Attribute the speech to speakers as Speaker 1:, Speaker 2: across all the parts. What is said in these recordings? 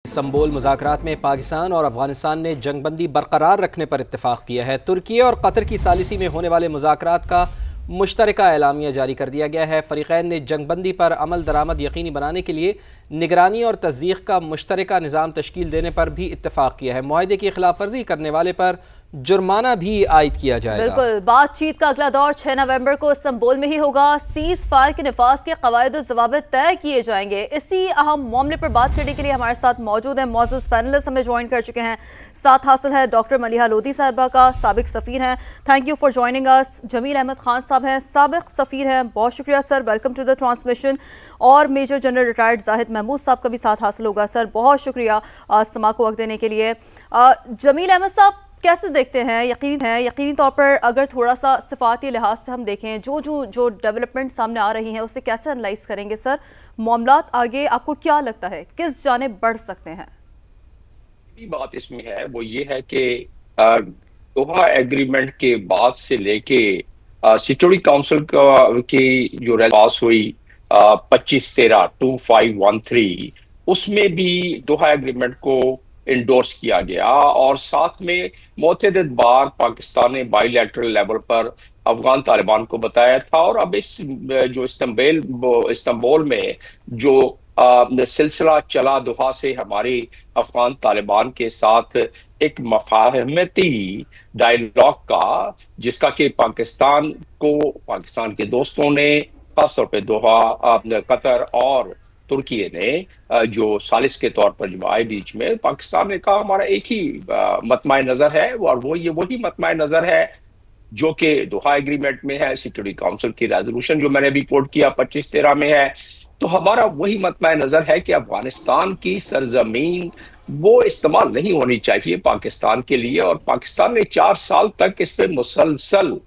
Speaker 1: संबोल मुज़ाकरात में पाकिस्तान और अफगानिस्तान ने जंगबंदी बरकरार रखने पर इत्तेफाक किया है। तुर्की और कतर की सालिसी में होने वाले मुज़ाकरात का मुश्तरका एलामिया जारी कर दिया गया है। फ़रीक़ैन ने जंगबंदी पर अमल दरामद यकीनी बनाने के लिए निगरानी और तस्दीक़ का मुश्तरका निज़ाम तश्कील देने पर भी इत्तेफाक किया है। मुआहदे की खिलाफ वर्जी करने वाले पर जुर्माना भी आयद किया जाएगा।
Speaker 2: बिल्कुल, बातचीत का अगला दौर 6 नवंबर को इस्तांबुल में ही होगा। सीज़ फायर के नफाज के कवायद और ज़वाबित तय किए जाएंगे। इसी अहम मामले पर बात करने के लिए हमारे साथ मौजूद हैं मौजूद पैनलिस्ट हमें ज्वाइन कर चुके हैं। साथ हासिल है डॉक्टर मलिहा लोधी साहिबा का, साबिक सफ़ीर हैं। Thank you for joining us. Jamil Ahmed Khan sahab हैं, साबिक सफ़ीर हैं, बहुत शुक्रिया sir, welcome to the transmission. और major general retired Zahid Mahmood sahab का भी साथ हासिल होगा। सर बहुत शुक्रिया समा को वक्त देने के लिए। जमील अहमद साहब कैसे देखते हैं? यकीनी तौर पर अगर थोड़ा सा सिफाती लिहाज से हम देखें, जो डेवलपमेंट सामने आ रही हैं उसे कैसे एनालाइज करेंगे सर? मामलात आगे आपको क्या लगता है किस जानिब बढ़ सकते हैं?
Speaker 3: बात इसमें है वो ये है कि दोहा एग्रीमेंट के बाद से लेके सिक्योरिटी काउंसिल की जो पास हुई 25/13/2513 उसमें भी दोहा एग्रीमेंट को इंडोर्स किया गया और साथ में मुतअद्दिद बार पाकिस्तान ने बाईलैटरल लेवल पर अफगान तालिबान को बताया था। और अब इस जो इस्तांबुल में जो सिलसिला चला दोहा से हमारे अफगान तालिबान के साथ एक मफाहमती डायलॉग का, जिसका कि पाकिस्तान के दोस्तों ने खासतौर पर दोहा, कतर और तुर्की ने जो सालिस के तौर पर जब आए बीच में, पाकिस्तान ने कहा हमारा एक ही मतमाय नजर है और वही मतमाय नजर है जो कि दोहा एग्रीमेंट में है, सिक्योरिटी काउंसिल की रेजोल्यूशन जो मैंने अभी कोट किया 25/13 में है। तो हमारा वही मतमाय नजर है कि अफगानिस्तान की सरजमीन वो इस्तेमाल नहीं होनी चाहिए पाकिस्तान के लिए। और पाकिस्तान ने 4 साल तक इस पर मुसलसल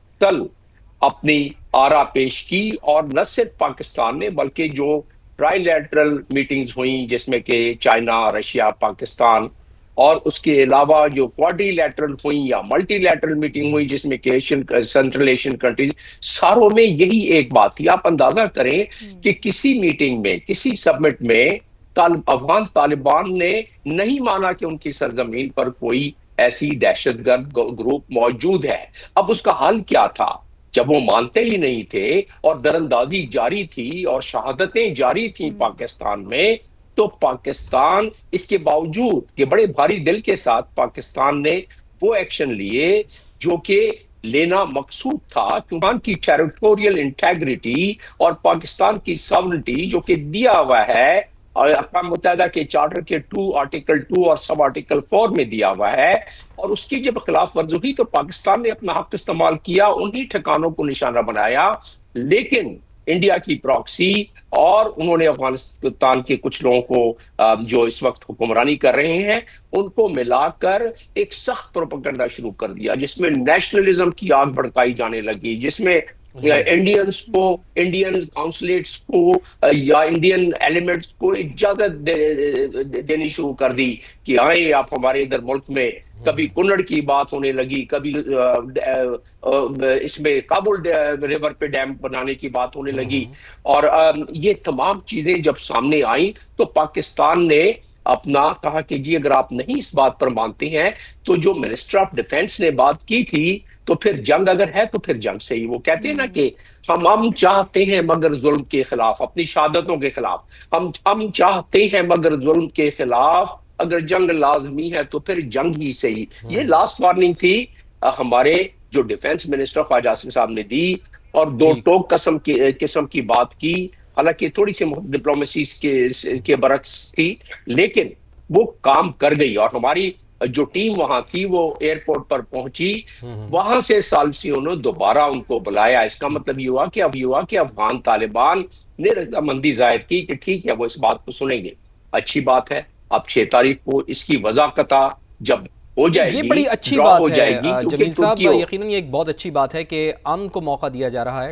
Speaker 3: अपनी आरा पेश की और न सिर्फ पाकिस्तान ने बल्कि जो ट्राइलैटरल मीटिंग्स हुई जिसमें कि चाइना, रशिया, पाकिस्तान और उसके अलावा जो क्वाड्रिलैटरल हुई या मल्टीलैटरल मीटिंग हुई जिसमें कि सेंट्रल एशियन कंट्रीज, सारों में यही एक बात थी। आप अंदाजा करें कि किसी मीटिंग में, किसी समिट में अफगान तालिबान ने नहीं माना कि उनकी सरजमीन पर कोई ऐसी दहशतगर्द ग्रुप मौजूद है। अब उसका हल क्या था? जब वो मानते ही नहीं थे और दरअंदाजी जारी थी और शहादतें जारी थी पाकिस्तान में, तो पाकिस्तान इसके बावजूद कि बड़े भारी दिल के साथ पाकिस्तान ने वो एक्शन लिए जो कि लेना मकसूद था, क्योंकि की टेरिटोरियल इंटेग्रिटी और पाकिस्तान की सॉवरेनिटी जो कि दिया हुआ है और अक़वाम मुत्तहिदा के चार्टर के आर्टिकल 2 और सब आर्टिकल 4 में दिया हुआ है। और उसकी जब खिलाफ वर्जी हुई तो पाकिस्तान ने अपना हक इस्तेमाल किया, उन्हीं ठिकानों को निशाना बनाया। लेकिन इंडिया की प्रॉक्सी और उन्होंने अफगानिस्तान के कुछ लोगों को जो इस वक्त हुक्मरानी कर रहे हैं उनको मिलाकर एक सख्त प्रोपेगेंडा शुरू कर दिया जिसमें नेशनलिज्म की आग भड़काई जाने लगी, जिसमें इंडियंस को, इंडियन काउंसलेट्स को या इंडियन एलिमेंट्स को इजाजत देनी शुरू कर दी कि आए आप हमारे इधर मुल्क में। कभी कुन्नड़ की बात होने लगी, कभी इसमें काबुल रिवर पे डैम बनाने की बात होने लगी। और ये तमाम चीजें जब सामने आई तो पाकिस्तान ने अपना कहा कि जी अगर आप नहीं इस बात पर मानते हैं तो जो मिनिस्टर ऑफ डिफेंस ने बात की थी तो फिर जंग अगर है तो फिर जंग से ही। वो कहते हैं ना कि हम चाहते हैं मगर जुल्म के खिलाफ, अपनी शहादतों के खिलाफ हम चाहते हैं मगर जुल्म के खिलाफ, अगर जंग लाजमी है तो फिर जंग ही सही। ये लास्ट वार्निंग थी हमारे जो डिफेंस मिनिस्टर ख्वाजा आसिफ साहब ने दी और दो टोक किस्म की बात की। हालांकि थोड़ी सी डिप्लोमेसी के बरक्स थी लेकिन वो काम कर गई और हमारी जो टीम वहां थी वो एयरपोर्ट पर पहुंची। वहां से सालिसियों ने दोबारा उनको बुलाया। इसका मतलब ये हुआ कि अफगान तालिबान ने रजामंदी जाहिर की कि ठीक है वो इस बात को सुनेंगे। अच्छी बात है। अब 6 तारीख को इसकी वज़ाक़ता जब हो जाएगी,
Speaker 1: ये बड़ी अच्छी बात है जमील साहब, यकीनन ये एक बहुत अच्छी बात है कि अमन को मौका दिया जा रहा है।